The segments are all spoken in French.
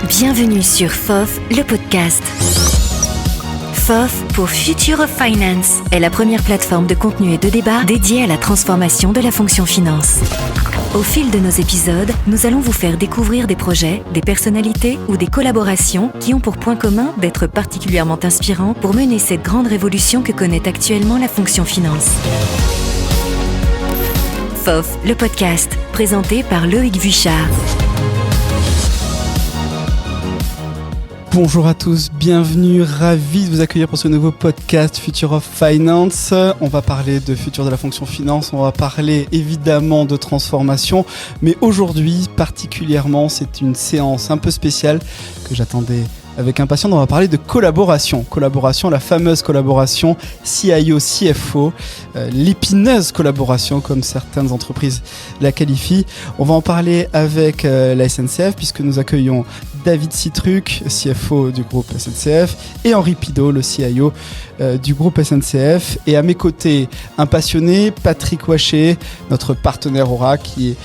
Bienvenue sur FOF, le podcast. FOF pour Future of Finance est la première plateforme de contenu et de débat dédiée à la transformation de la fonction finance. Au fil de nos épisodes, nous allons vous faire découvrir des projets, des personnalités ou des collaborations qui ont pour point commun d'être particulièrement inspirants pour mener cette grande révolution que connaît actuellement la fonction finance. FOF, le podcast, présenté par Loïc Vuchard. Bonjour à tous, bienvenue, ravi de vous accueillir pour ce nouveau podcast Future of Finance. On va parler de futur de la fonction finance, on va parler évidemment de transformation, mais aujourd'hui particulièrement c'est une séance un peu spéciale que j'attendais avec impatience. On va parler de collaboration, la fameuse collaboration CIO-CFO, l'épineuse collaboration comme certaines entreprises la qualifient. On va en parler avec la SNCF puisque nous accueillons David Citruc, CFO du groupe SNCF, et Henri Pideau, le CIO du groupe SNCF. Et à mes côtés, un passionné, Patrick Waché, notre partenaire Aura, qui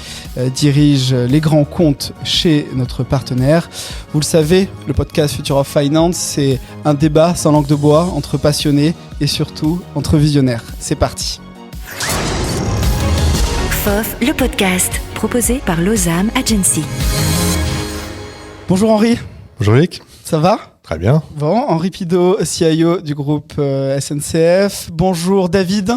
dirige les grands comptes chez notre partenaire. Vous le savez, le podcast Future of Finance, c'est un débat sans langue de bois entre passionnés et surtout entre visionnaires. C'est parti. FOF, le podcast, proposé par Lozam Agency. Bonjour Henri. Bonjour Eric. Ça va ? Très bien. Bon, Henri Pideau, CIO du groupe SNCF. Bonjour David.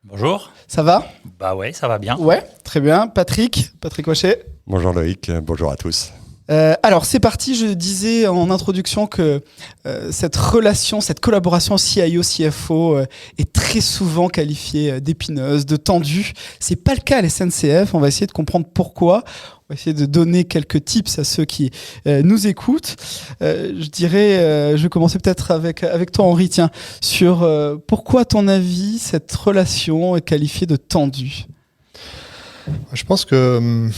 Bonjour. Ça va ? Bah ouais, ça va bien. Ouais, très bien. Patrick Wachet. Bonjour Loïc, bonjour à tous. Alors c'est parti, je disais en introduction que cette relation, cette collaboration CIO-CFO est très souvent qualifiée d'épineuse, de tendue. C'est pas le cas à la SNCF, on va essayer de comprendre pourquoi. On va essayer de donner quelques tips à ceux qui nous écoutent. Je vais commencer peut-être avec toi Henri, tiens, sur pourquoi à ton avis cette relation est qualifiée de tendue ? Je pense que,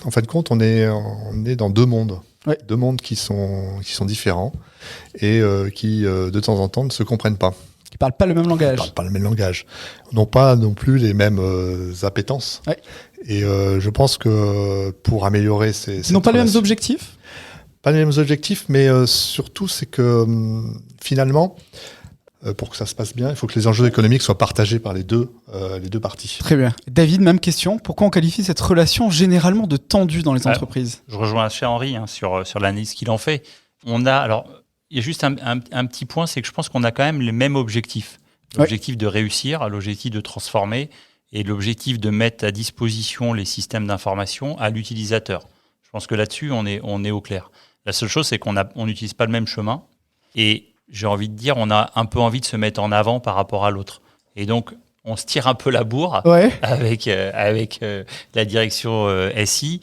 en fin de compte, on est dans deux mondes. Ouais. Deux mondes qui sont différents et qui, de temps en temps, ne se comprennent pas. Qui parlent pas le même langage. Ils ne parlent pas le même langage. Ils n'ont pas non plus les mêmes appétences. Ouais. Et je pense que pour améliorer Ils n'ont pas les mêmes objectifs ? Pas les mêmes objectifs, mais surtout, c'est que finalement, pour que ça se passe bien, il faut que les enjeux économiques soient partagés par les deux parties. Très bien. David, même question. Pourquoi on qualifie cette relation généralement de tendue dans les entreprises ? Je rejoins chez Henri sur l'analyse qu'il en fait. Alors, il y a juste un petit point, c'est que je pense qu'on a quand même les mêmes objectifs. L'objectif de réussir, l'objectif de transformer et l'objectif de mettre à disposition les systèmes d'information à l'utilisateur. Je pense que là-dessus, on est au clair. La seule chose, c'est qu'on n'utilise pas le même chemin. Et j'ai envie de dire, on a un peu envie de se mettre en avant par rapport à l'autre. Et donc, on se tire un peu la bourre avec la direction SI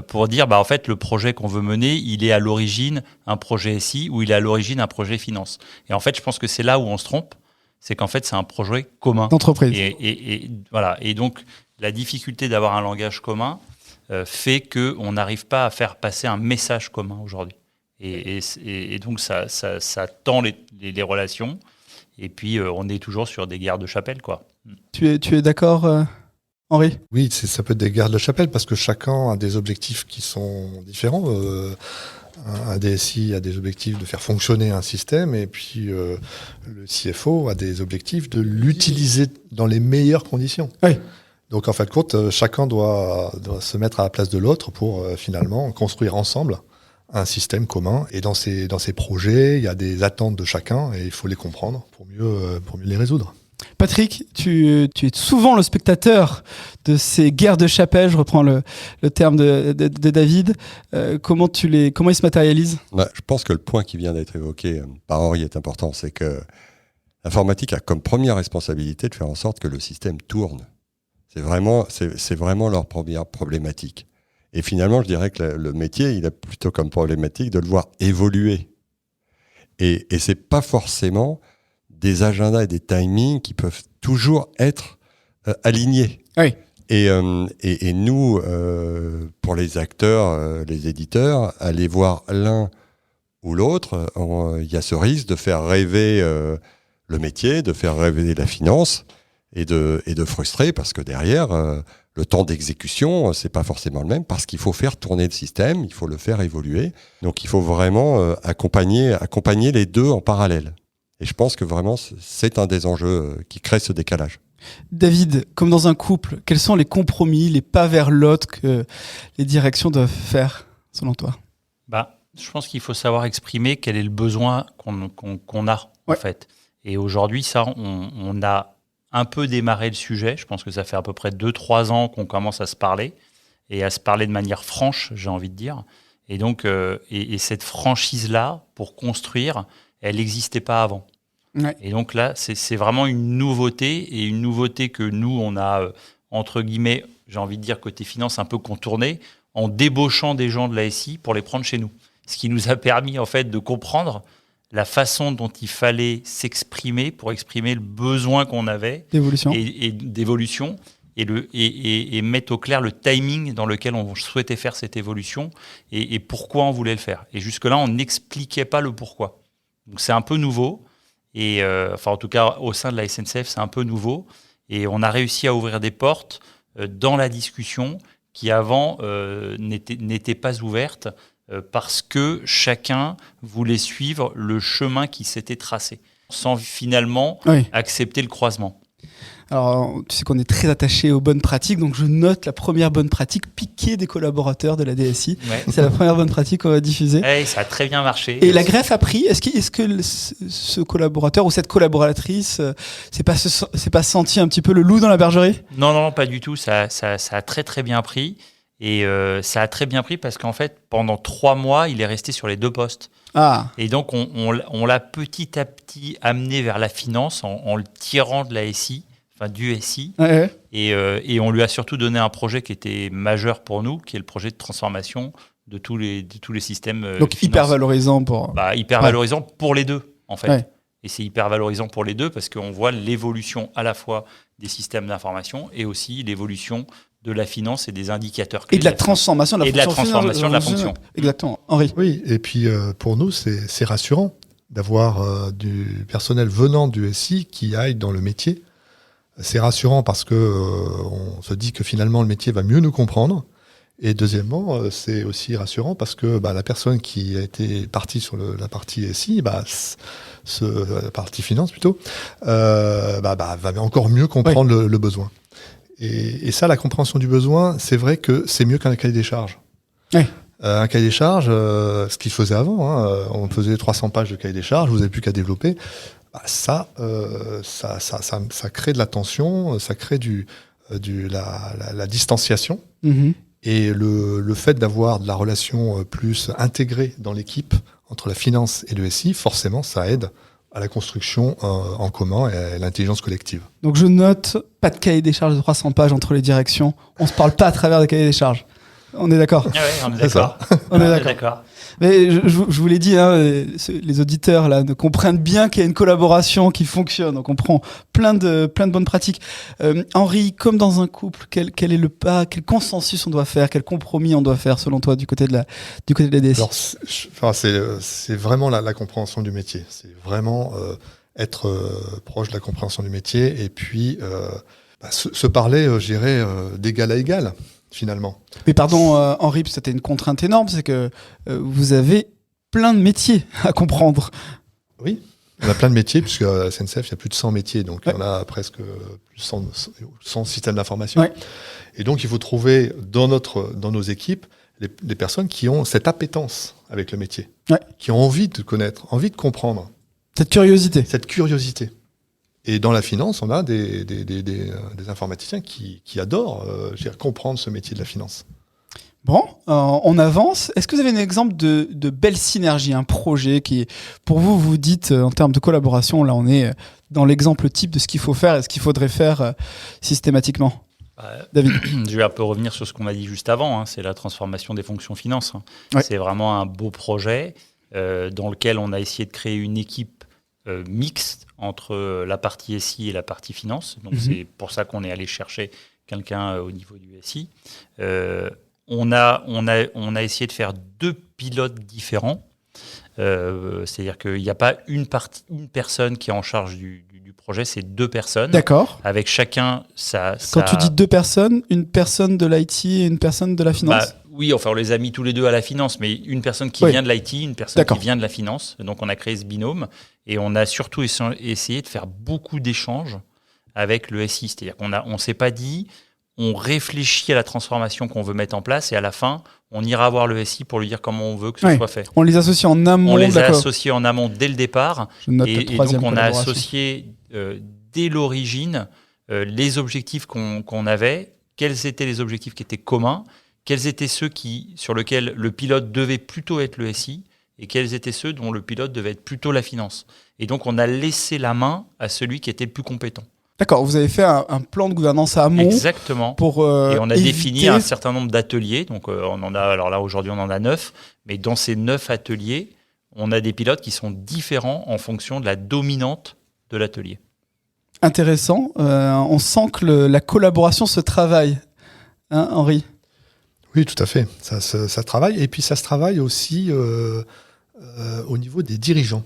pour dire, en fait, le projet qu'on veut mener, il est à l'origine un projet SI ou il est à l'origine un projet finance. Et en fait, je pense que c'est là où on se trompe, c'est qu'en fait, c'est un projet commun. D'entreprise. Et voilà. Et donc, la difficulté d'avoir un langage commun fait qu'on n'arrive pas à faire passer un message commun aujourd'hui. Et donc, ça tend les relations. Et puis, on est toujours sur des guerres de chapelle, quoi. Tu es d'accord, Henri ? Oui, ça peut être des guerres de chapelle parce que chacun a des objectifs qui sont différents. Un DSI a des objectifs de faire fonctionner un système et puis le CFO a des objectifs de l'utiliser dans les meilleures conditions. Oui. Donc, en fin de compte, chacun doit se mettre à la place de l'autre pour finalement construire ensemble un système commun. Et dans ces projets, il y a des attentes de chacun et il faut les comprendre pour mieux les résoudre. Patrick, tu es souvent le spectateur de ces guerres de chapelle, je reprends le terme de David. Comment ils se matérialisent ? Je pense que le point qui vient d'être évoqué par Henri est important, c'est que l'informatique a comme première responsabilité de faire en sorte que le système tourne. C'est vraiment leur première problématique. Et finalement, je dirais que le métier, il a plutôt comme problématique de le voir évoluer. Et c'est pas forcément des agendas et des timings qui peuvent toujours être alignés. Oui. Et nous, pour les acteurs, les éditeurs, aller voir l'un ou l'autre, il y a ce risque de faire rêver le métier, de faire rêver la finance. et de frustrer parce que derrière, le temps d'exécution, c'est pas forcément le même parce qu'il faut faire tourner le système, il faut le faire évoluer. Donc il faut vraiment accompagner les deux en parallèle. Et je pense que vraiment, c'est un des enjeux qui crée ce décalage. David, comme dans un couple, quels sont les compromis, les pas vers l'autre que les directions doivent faire, selon toi ? Je pense qu'il faut savoir exprimer quel est le besoin qu'on a, en fait. Et aujourd'hui, ça, on a un peu démarré le sujet. Je pense que ça fait à peu près 2-3 ans qu'on commence à se parler, et à se parler de manière franche, j'ai envie de dire. Et donc, et cette franchise-là, pour construire, elle n'existait pas avant. Ouais. Et donc là, c'est vraiment une nouveauté, et une nouveauté que nous, on a, entre guillemets, j'ai envie de dire côté finance, un peu contourné, en débauchant des gens de la SI pour les prendre chez nous. Ce qui nous a permis en fait de comprendre la façon dont il fallait s'exprimer pour exprimer le besoin qu'on avait d'évolution et d'évolution, et mettre au clair le timing dans lequel on souhaitait faire cette évolution et pourquoi on voulait le faire. Et jusque-là, on n'expliquait pas le pourquoi. Donc c'est un peu nouveau. Et enfin, en tout cas, au sein de la SNCF, c'est un peu nouveau. Et on a réussi à ouvrir des portes dans la discussion qui avant n'étaient pas ouvertes parce que chacun voulait suivre le chemin qui s'était tracé, sans finalement accepter le croisement. Alors, tu sais qu'on est très attaché aux bonnes pratiques, donc je note la première bonne pratique, piquer des collaborateurs de la DSI. Ouais. C'est la première bonne pratique qu'on va diffuser. Hey, ça a très bien marché. Et la greffe a pris. Est-ce que ce collaborateur ou cette collaboratrice s'est pas senti un petit peu le loup dans la bergerie ? Non, pas du tout. Ça a très très bien pris. Et ça a très bien pris parce qu'en fait, pendant 3 mois, il est resté sur les 2 postes. Ah. Et donc, on l'a petit à petit amené vers la finance en le tirant de la SI. Enfin, du SI, et on lui a surtout donné un projet qui était majeur pour nous, qui est le projet de transformation de tous les systèmes. Donc finance. Hyper valorisant pour. Valorisant pour les deux, en fait. Ouais. Et c'est hyper valorisant pour les deux parce qu'on voit l'évolution à la fois des systèmes d'information et aussi l'évolution de la finance et des indicateurs clés. Et de la transformation de la fonction. Exactement. Henri. Oui, et puis pour nous, c'est rassurant d'avoir du personnel venant du SI qui aille dans le métier. C'est rassurant parce que on se dit que finalement le métier va mieux nous comprendre. Et deuxièmement, c'est aussi rassurant parce que la personne qui a été partie sur la partie SI, la partie finance plutôt, va encore mieux comprendre le besoin. Et ça, la compréhension du besoin, c'est vrai que c'est mieux qu'un cahier des charges. Oui. Un cahier des charges, ce qu'il faisait avant, on faisait 300 pages de cahier des charges, vous n'avez plus qu'à développer. Ça crée de la tension, ça crée la distanciation. Mm-hmm. Et le fait d'avoir de la relation plus intégrée dans l'équipe entre la finance et le SI, forcément, ça aide à la construction en commun et à l'intelligence collective. Donc je note, pas de cahier des charges de 300 pages entre les directions. On ne se parle pas à travers des cahiers des charges. On est d'accord ? Oui, on est d'accord. On est d'accord. Mais je vous l'ai dit, les auditeurs là ne comprennent bien qu'il y a une collaboration qui fonctionne. Donc on prend plein de bonnes pratiques. Henri, comme dans un couple, quel est le pas, quel consensus on doit faire, quel compromis on doit faire selon toi du côté de la DSI ? Alors, c'est vraiment la compréhension du métier. C'est vraiment être proche de la compréhension du métier et puis se parler, je dirais, d'égal à égal. Finalement. Mais pardon, Henri, c'était une contrainte énorme, c'est que vous avez plein de métiers à comprendre. Oui, on a plein de métiers, puisque à la SNCF, il y a plus de 100 métiers, donc il y en a presque plus de 100 systèmes d'information. Ouais. Et donc, il faut trouver dans nos équipes les personnes qui ont cette appétence avec le métier, qui ont envie de connaître, envie de comprendre. Cette curiosité. Et dans la finance, on a des informaticiens qui adorent comprendre ce métier de la finance. Bon, on avance. Est-ce que vous avez un exemple de belle synergie, un projet qui, pour vous, vous dites en termes de collaboration, là on est dans l'exemple type de ce qu'il faut faire et ce qu'il faudrait faire systématiquement ? David. Je vais un peu revenir sur ce qu'on a dit juste avant, c'est la transformation des fonctions finances. Ouais. C'est vraiment un beau projet dans lequel on a essayé de créer une équipe mixte entre la partie SI et la partie finance. Donc c'est pour ça qu'on est allé chercher quelqu'un au niveau du SI. On a essayé de faire 2 pilotes différents. C'est-à-dire qu'il n'y a pas une personne qui est en charge du projet, c'est 2 personnes. D'accord. Avec chacun Quand tu dis 2 personnes, une personne de l'IT et une personne de la finance? Oui, enfin, on les a mis tous les 2 à la finance, mais une personne qui vient de l'IT, une personne qui vient de la finance. Donc, on a créé ce binôme et on a surtout essayé de faire beaucoup d'échanges avec le SI. C'est-à-dire qu'on ne s'est pas dit, on réfléchit à la transformation qu'on veut mettre en place et à la fin, on ira voir le SI pour lui dire comment on veut que ce soit fait. On les associe en amont. On les a associés en amont dès le départ. Et donc, on a associé dès l'origine les objectifs qu'on avait, quels étaient les objectifs qui étaient communs, quels étaient ceux sur lesquels le pilote devait plutôt être le SI et quels étaient ceux dont le pilote devait être plutôt la finance. Et donc, on a laissé la main à celui qui était le plus compétent. D'accord, vous avez fait un plan de gouvernance à amont. Exactement. Et on a défini un certain nombre d'ateliers. Donc, alors là, aujourd'hui, on en a 9. Mais dans ces 9 ateliers, on a des pilotes qui sont différents en fonction de la dominante de l'atelier. Intéressant. On sent que la collaboration se travaille. Hein, Henri ? Oui, tout à fait. Ça travaille. Et puis, ça se travaille aussi au niveau des dirigeants.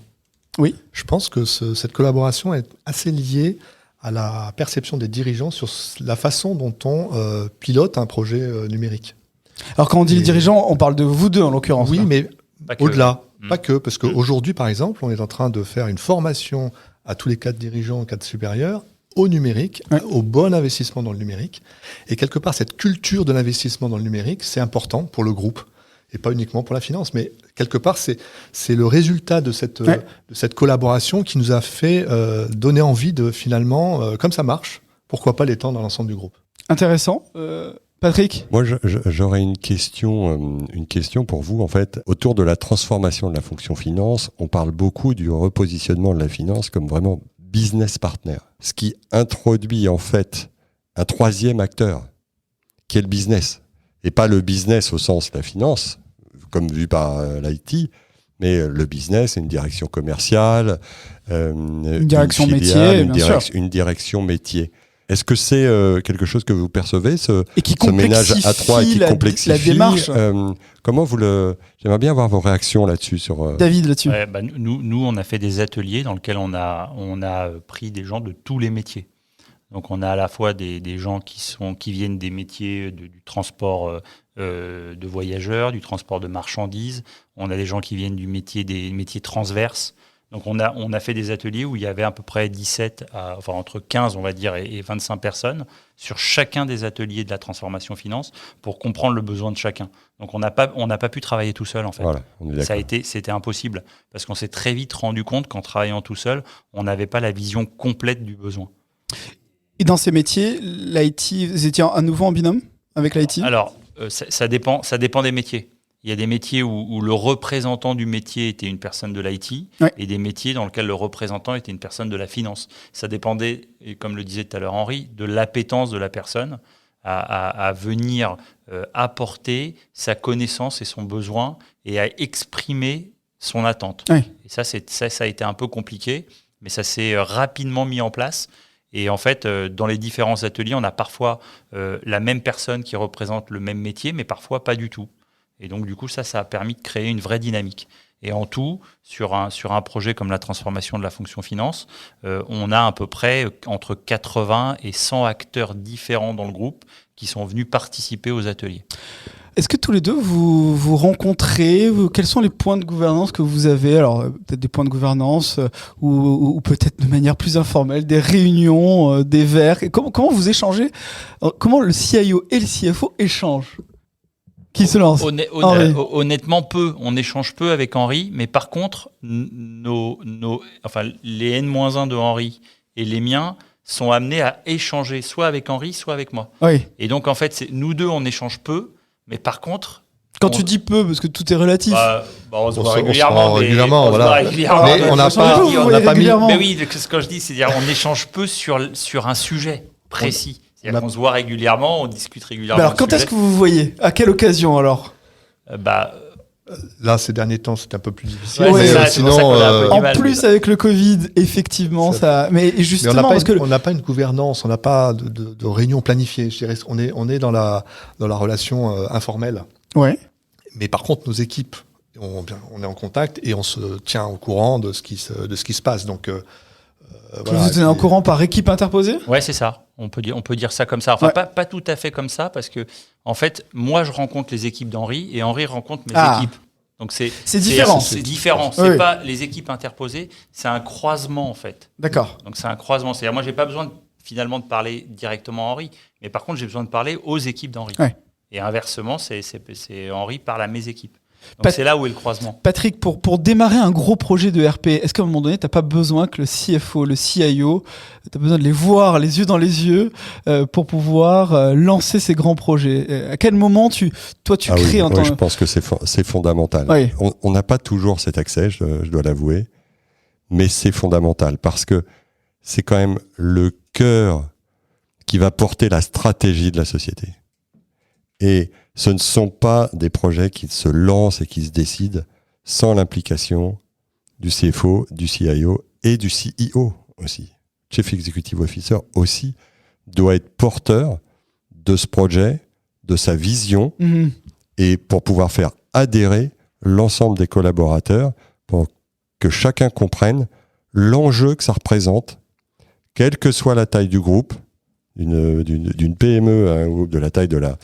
Oui. Je pense que cette collaboration est assez liée à la perception des dirigeants sur la façon dont on pilote un projet numérique. Alors, quand on dit les dirigeants, on parle de vous deux, en l'occurrence. Oui, là. mais au-delà. Pas que, parce qu'aujourd'hui, par exemple, on est en train de faire une formation à tous les cadres dirigeants, cadres supérieurs, au numérique, au bon investissement dans le numérique. Et quelque part, cette culture de l'investissement dans le numérique, c'est important pour le groupe. Et pas uniquement pour la finance. Mais quelque part, c'est le résultat de cette collaboration qui nous a fait donner envie de finalement, comme ça marche, pourquoi pas l'étendre à l'ensemble du groupe. Intéressant. Patrick ? Moi, j'aurais une question pour vous. En fait, autour de la transformation de la fonction finance, on parle beaucoup du repositionnement de la finance comme vraiment business partner. Ce qui introduit en fait un troisième acteur, qui est le business. Et pas le business au sens de la finance, comme vu par l'IT, mais le business, une direction commerciale, une direction filiale, métier, une direction métier. Est-ce que c'est quelque chose que vous percevez, ce ménage à trois qui complexifie la démarche J'aimerais bien avoir vos réactions là-dessus. David, là-dessus. Nous, on a fait des ateliers dans lesquels on a pris des gens de tous les métiers. Donc, on a à la fois des gens qui viennent des métiers du transport de voyageurs, du transport de marchandises. On a des gens qui viennent des métiers transverses. Donc, on a fait des ateliers où il y avait à peu près entre 15, on va dire, et 25 personnes sur chacun des ateliers de la transformation finance pour comprendre le besoin de chacun. Donc, on n'a pas pu travailler tout seul, en fait. Voilà, on est d'accord. C'était impossible parce qu'on s'est très vite rendu compte qu'en travaillant tout seul, on n'avait pas la vision complète du besoin. Et dans ces métiers, l'IT, vous étiez à nouveau en binôme avec l'IT ? Alors, ça dépend des métiers. Il y a des métiers où le représentant du métier était une personne de l'IT et des métiers dans lesquels le représentant était une personne de la finance. Ça dépendait, et comme le disait tout à l'heure Henri, de l'appétence de la personne à venir apporter sa connaissance et son besoin et à exprimer son attente. Oui. Et ça a été un peu compliqué, mais ça s'est rapidement mis en place. Et en fait, dans les différents ateliers, on a parfois la même personne qui représente le même métier, mais parfois pas du tout. Et donc, du coup, ça a permis de créer une vraie dynamique. Et en tout, sur un projet comme la transformation de la fonction finance, on a à peu près entre 80 et 100 acteurs différents dans le groupe qui sont venus participer aux ateliers. Est-ce que tous les deux, vous rencontrez quels sont les points de gouvernance que vous avez ? Alors, peut-être des points de gouvernance ou peut-être de manière plus informelle, des réunions, des verres. Et comment vous échangez ? Comment le CIO et le CFO échangent ? Qui se lance ? Honnêtement, peu. On échange peu avec Henri, mais par contre, les N-1 de Henri et les miens sont amenés à échanger soit avec Henri, soit avec moi. Oui. Et donc, en fait, nous deux, on échange peu, mais par contre... Tu dis peu, parce que tout est relatif. On se voit régulièrement. Mais on n'a pas mis... Mais oui, ce que je dis, c'est-à-dire on écge peu sur un sujet précis. C'est-à-dire qu'on se voit régulièrement, on discute régulièrement. Alors, quand est-ce que vous vous voyez ? À quelle occasion, alors ? Là, ces derniers temps, c'est un peu plus difficile. En plus, avec le Covid, effectivement, ça. Mais justement, on n'a pas une gouvernance, on n'a pas de réunion planifiée. Je dirais, on est dans la relation informelle. Ouais. Mais par contre, nos équipes, on est en contact et on se tient au courant de ce qui se passe. Donc, Vous vous tenez au courant par équipe interposée ? Ouais, c'est ça. On peut dire ça comme ça. Enfin, pas tout à fait comme ça, parce que, en fait, moi, je rencontre les équipes d'Henri et Henri rencontre mes équipes. Donc c'est différent. C'est différent. C'est pas les équipes interposées, c'est un croisement, en fait. D'accord. Donc c'est un croisement. C'est-à-dire, moi, j'ai pas besoin finalement de parler directement à Henri, mais par contre, j'ai besoin de parler aux équipes d'Henri. Ouais. Et inversement, c'est Henri parle à mes équipes. Donc c'est là où est le croisement. Patrick, pour démarrer un gros projet de RP, est-ce qu'à un moment donné, tu n'as pas besoin que le CFO, le CIO, tu as besoin de les voir les yeux dans les yeux pour pouvoir lancer ces grands projets ? À quel moment tu crées en tant... Je pense que c'est fondamental. Oui. On n'a pas toujours cet accès, je dois l'avouer, mais c'est fondamental parce que c'est quand même le cœur qui va porter la stratégie de la société. Et ce ne sont pas des projets qui se lancent et qui se décident sans l'implication du CFO, du CIO et du CEO aussi. Chief Executive Officer aussi doit être porteur de ce projet, de sa vision, et pour pouvoir faire adhérer l'ensemble des collaborateurs pour que chacun comprenne l'enjeu que ça représente, quelle que soit la taille du groupe, d'une PME à un groupe de la taille de la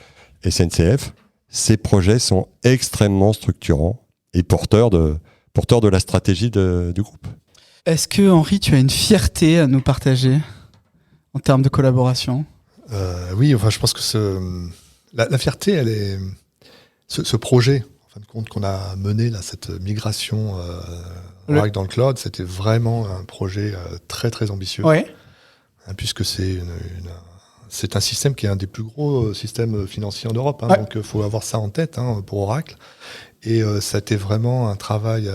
SNCF, ces projets sont extrêmement structurants et porteurs de la stratégie du groupe. Est-ce que, Henri, tu as une fierté à nous partager en termes de collaboration ? Oui, enfin, je pense que la fierté, elle est ce projet, en fin de compte, qu'on a mené, là, cette migration Oracle dans le cloud, c'était vraiment un projet très très ambitieux, puisque c'est un système qui est un des plus gros systèmes financiers en Europe. Donc il faut avoir ça en tête pour Oracle. Et ça a été vraiment un travail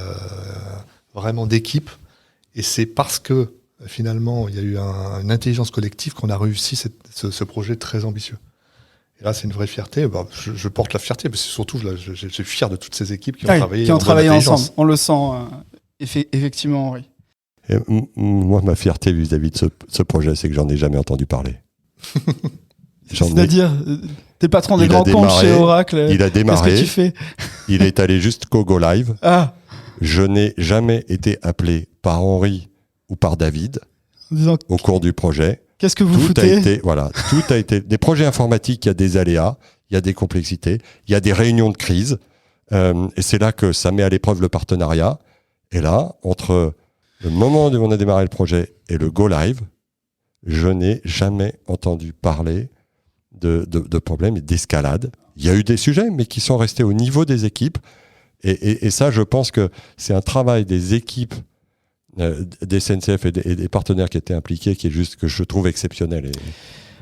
vraiment d'équipe. Et c'est parce que finalement il y a eu une intelligence collective qu'on a réussi ce projet très ambitieux. Et là, c'est une vraie fierté. Je porte la fierté, mais c'est surtout, je suis fier de toutes ces équipes qui ont travaillé ensemble. On le sent effectivement, Henri. Et moi, ma fierté vis-à-vis de ce projet, c'est que j'en ai jamais entendu parler. C'est-à-dire, t'es patron des grands comptes chez Oracle. Il a démarré. Qu'est-ce que tu fais ? Il est allé jusqu'au Go Live. Je n'ai jamais été appelé par Henri ou par David au cours du projet. Qu'est-ce que vous foutez ? Tout a été des projets informatiques. Il y a des aléas, il y a des complexités, il y a des réunions de crise, et c'est là que ça met à l'épreuve le partenariat. Et là, entre le moment où on a démarré le projet et le Go Live, je n'ai jamais entendu parler de problèmes et d'escalade. Il y a eu des sujets, mais qui sont restés au niveau des équipes. Et ça, je pense que c'est un travail des équipes des SNCF et des partenaires qui étaient impliqués qui est juste que je trouve exceptionnel.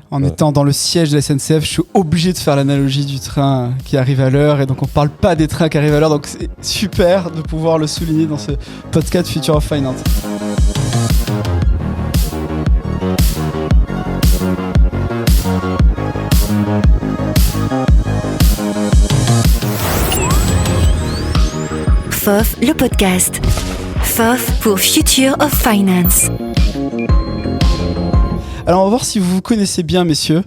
En étant dans le siège de la SNCF, je suis obligé de faire l'analogie du train qui arrive à l'heure. Et donc, on ne parle pas des trains qui arrivent à l'heure. Donc, c'est super de pouvoir le souligner dans ce podcast Future of Finance. FOF, le podcast. FOF pour Future of Finance. Alors, on va voir si vous vous connaissez bien, messieurs.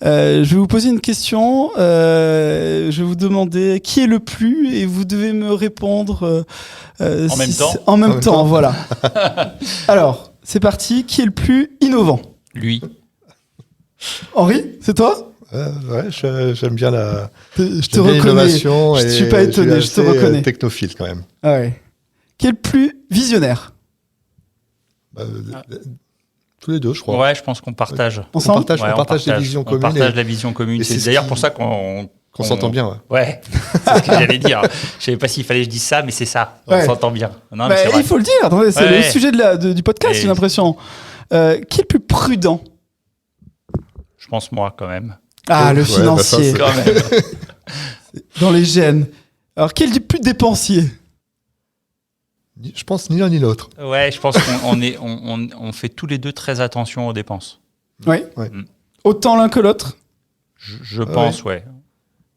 Je vais vous poser une question. Je vais vous demander qui est le plus et vous devez me répondre en même temps, voilà. Alors, c'est parti. Qui est le plus innovant ? Lui. Henri, c'est toi ? J'aime bien je te reconnais. L'innovation. Je suis pas étonné, je te reconnais. Technophile quand même. Ah ouais. Qui est le plus visionnaire ? Tous les deux, je crois. Ouais, je pense qu'on partage. On partage des visions communes. On partage la vision commune. C'est d'ailleurs pour ça qu'on s'entend bien. Ouais, c'est ce que j'allais dire. Je savais pas s'il fallait que je dise ça, mais c'est ça. On s'entend bien. Non, mais il faut le dire. Attendez, c'est le sujet du podcast, j'ai l'impression. Qui est le plus prudent ? Je pense moi, quand même. Le financier. Quand même. Dans les gènes. Alors, qui est le plus dépensier ? Je pense ni l'un ni l'autre. Ouais, je pense qu'on fait tous les deux très attention aux dépenses. Oui. Autant l'un que l'autre ? Je pense, ouais.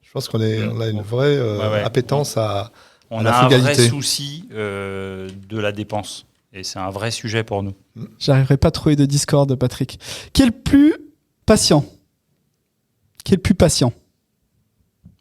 Je pense qu'on a une vraie appétence à la frugalité. On a un vrai souci de la dépense. Et c'est un vrai sujet pour nous. J'arriverai pas à trouver de Discord, Patrick. Qui est le plus patient ? Qui est le plus patient ?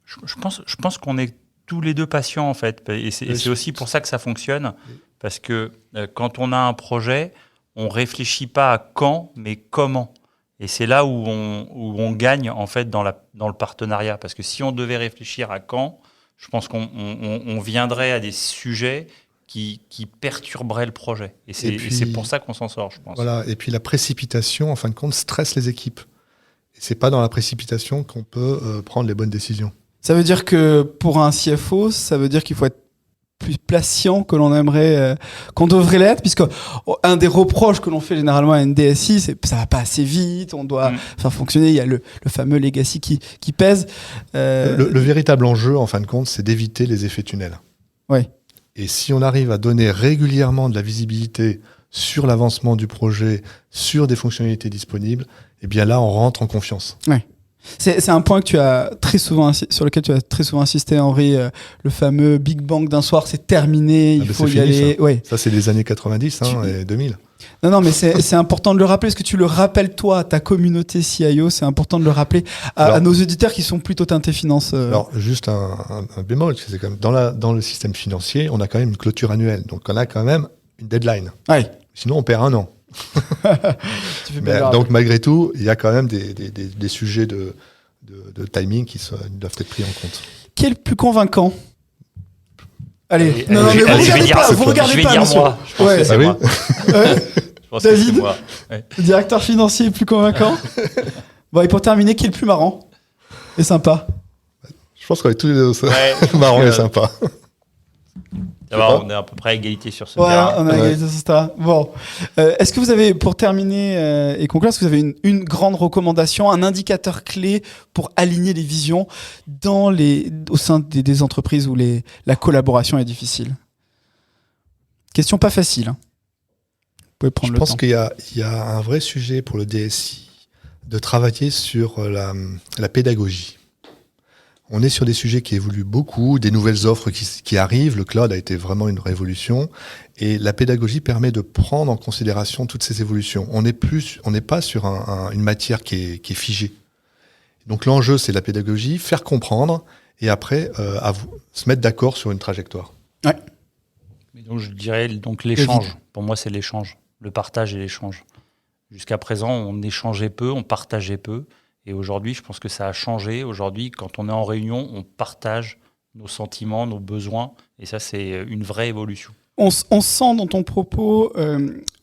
Je pense qu'on est tous les deux patients, en fait. Et c'est aussi pour ça que ça fonctionne. Parce que quand on a un projet, on réfléchit pas à quand, mais comment. Et c'est là où on gagne en fait dans le partenariat. Parce que si on devait réfléchir à quand, je pense qu'on viendrait à des sujets qui perturberaient le projet. Et c'est pour ça qu'on s'en sort, je pense. Voilà. Et puis la précipitation, en fin de compte, stresse les équipes. Et c'est pas dans la précipitation qu'on peut prendre les bonnes décisions. Ça veut dire que pour un CFO, ça veut dire qu'il faut être plus patient que l'on aimerait, qu'on devrait l'être, puisque un des reproches que l'on fait généralement à une DSI, c'est que ça va pas assez vite, on doit faire fonctionner, il y a le fameux legacy qui pèse. Le véritable enjeu, en fin de compte, c'est d'éviter les effets tunnels. Ouais. Et si on arrive à donner régulièrement de la visibilité sur l'avancement du projet, sur des fonctionnalités disponibles, eh bien là, on rentre en confiance. Ouais. C'est un point que tu as très souvent sur lequel tu as très souvent insisté, Henri, le fameux Big Bang d'un soir, c'est terminé, il faut y aller. Ça. Ouais. Ça, c'est les années 90 et 2000. Non, mais c'est important de le rappeler, parce que tu le rappelles toi à ta communauté CIO, c'est important de le rappeler à nos auditeurs qui sont plutôt teintés finance. Alors, juste un bémol, c'est quand même dans le système financier, on a quand même une clôture annuelle, donc on a quand même une deadline. Ouais. Sinon, on perd un an. Tu fais bien donc malgré tout, il y a quand même des sujets de timing qui doivent être pris en compte. Qui est le plus convaincant ? Allez, non, mais vous regardez pas, monsieur. Moi. Je pense que c'est moi. Je pense David, que c'est moi. Ouais. Le directeur financier le plus convaincant. Bon, et pour terminer, qui est le plus marrant et sympa ? Je pense qu'on est tous les deux marrants et sympas. On est à peu près à égalité sur ce terrain. On a égalité sur ce terrain. Bon. Est-ce que vous avez, pour terminer et conclure, est-ce que vous avez une grande recommandation, un indicateur clé pour aligner les visions au sein des entreprises où la collaboration est difficile ? Question pas facile. Hein. Vous pouvez prendre le temps. Je pense qu'il y a un vrai sujet pour le DSI de travailler sur la pédagogie. On est sur des sujets qui évoluent beaucoup, des nouvelles offres qui arrivent. Le cloud a été vraiment une révolution. Et la pédagogie permet de prendre en considération toutes ces évolutions. On n'est pas sur une matière qui est figée. Donc l'enjeu, c'est la pédagogie, faire comprendre et après se mettre d'accord sur une trajectoire. Ouais. Mais donc je dirais l'échange. Pour moi, c'est l'échange, le partage et l'échange. Jusqu'à présent, on échangeait peu, on partageait peu. Et aujourd'hui, je pense que ça a changé. Aujourd'hui, quand on est en réunion, on partage nos sentiments, nos besoins. Et ça, c'est une vraie évolution. On sent dans ton propos,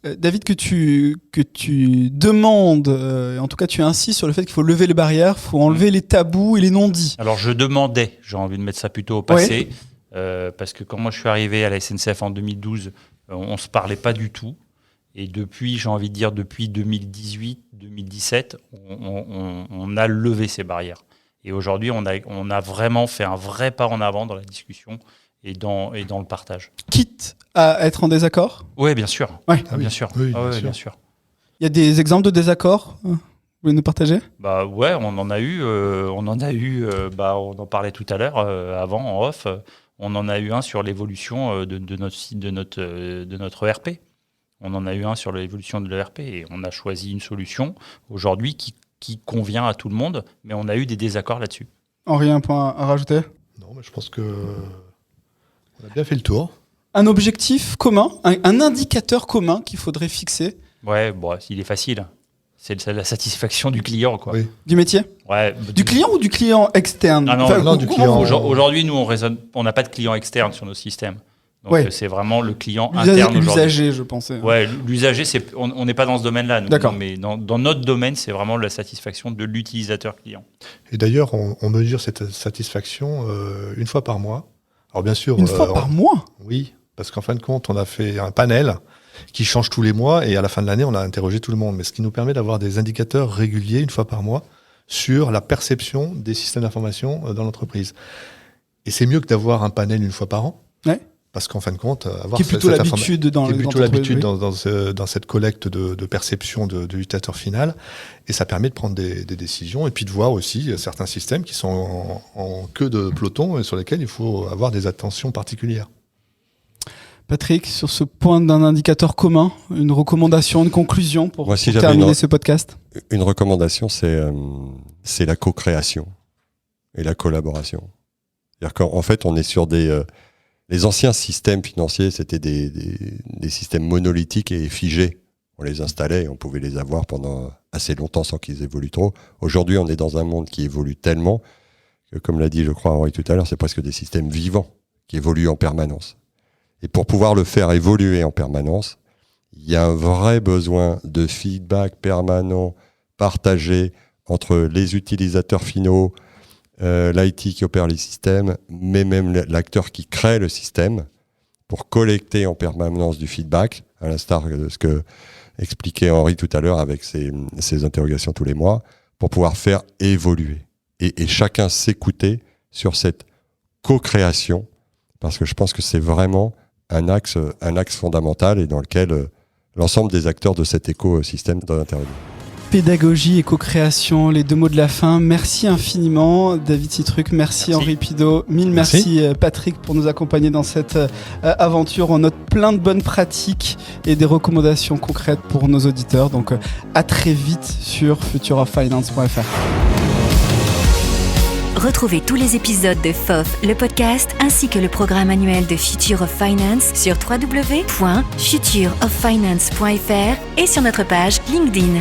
David, que tu demandes, en tout cas tu insistes sur le fait qu'il faut lever les barrières, il faut enlever les tabous et les non-dits. Alors je demandais, j'ai envie de mettre ça plutôt au passé, parce que quand moi je suis arrivé à la SNCF en 2012, on ne se parlait pas du tout. Et depuis, j'ai envie de dire, depuis 2018-2017, on a levé ces barrières. Et aujourd'hui, on a vraiment fait un vrai pas en avant dans la discussion et dans le partage. Quitte à être en désaccord ? Oui, bien sûr. Ouais. Bien sûr. Oui, bien sûr. Il y a des exemples de désaccords ? Vous voulez nous partager ? Ouais, on en a eu. On en parlait tout à l'heure, avant, en off. On en a eu un sur l'évolution de notre ERP. On en a eu un sur l'évolution de l'ERP et on a choisi une solution aujourd'hui qui convient à tout le monde, mais on a eu des désaccords là-dessus. Henri, un point à rajouter ? Non, mais je pense qu'on a bien fait le tour. Un objectif commun, un indicateur commun qu'il faudrait fixer ? Ouais, il est facile. C'est la satisfaction du client, quoi. Oui. Du métier ? Ouais. Du client ou du client externe ? Non, du client. Aujourd'hui, nous, on n'a pas de client externe sur nos systèmes. Donc c'est vraiment le client interne aujourd'hui. L'usager, je pensais. Ouais, l'usager, on n'est pas dans ce domaine-là. D'accord. Mais dans notre domaine, c'est vraiment la satisfaction de l'utilisateur client. Et d'ailleurs, on mesure cette satisfaction une fois par mois. Alors bien sûr. Une fois par mois ? Oui, parce qu'en fin de compte, on a fait un panel qui change tous les mois et à la fin de l'année, on a interrogé tout le monde. Mais ce qui nous permet d'avoir des indicateurs réguliers une fois par mois sur la perception des systèmes d'information dans l'entreprise. Et c'est mieux que d'avoir un panel une fois par an. Ouais. Parce qu'en fin de compte, avoir qui est plutôt l'habitude dans les entreprises, dans cette collecte de perception de l'utilisateur final, et ça permet de prendre des décisions et puis de voir aussi certains systèmes qui sont en queue de peloton et sur lesquels il faut avoir des attentions particulières. Patrick, sur ce point d'un indicateur commun, une recommandation, une conclusion pour terminer ce podcast ? Une recommandation, c'est la co-création et la collaboration. C'est-à-dire qu'en fait, on est sur les anciens systèmes financiers, c'était des systèmes monolithiques et figés. On les installait et on pouvait les avoir pendant assez longtemps sans qu'ils évoluent trop. Aujourd'hui, on est dans un monde qui évolue tellement que, comme l'a dit, je crois, Henri tout à l'heure, c'est presque des systèmes vivants qui évoluent en permanence. Et pour pouvoir le faire évoluer en permanence, il y a un vrai besoin de feedback permanent, partagé entre les utilisateurs finaux, l'IT qui opère les systèmes, mais même l'acteur qui crée le système, pour collecter en permanence du feedback, à l'instar de ce que expliquait Henri tout à l'heure avec ses interrogations tous les mois, pour pouvoir faire évoluer. Et chacun s'écouter sur cette co-création, parce que je pense que c'est vraiment un axe fondamental et dans lequel l'ensemble des acteurs de cet écosystème doivent intervenir. Pédagogie et co-création, les deux mots de la fin. Merci infiniment David Citruc, merci Henri Pideau, mille merci Patrick pour nous accompagner dans cette aventure. On note plein de bonnes pratiques et des recommandations concrètes pour nos auditeurs. Donc à très vite sur futureoffinance.fr. Retrouvez tous les épisodes de FOF, le podcast, ainsi que le programme annuel de Future of Finance sur www.futureoffinance.fr et sur notre page LinkedIn.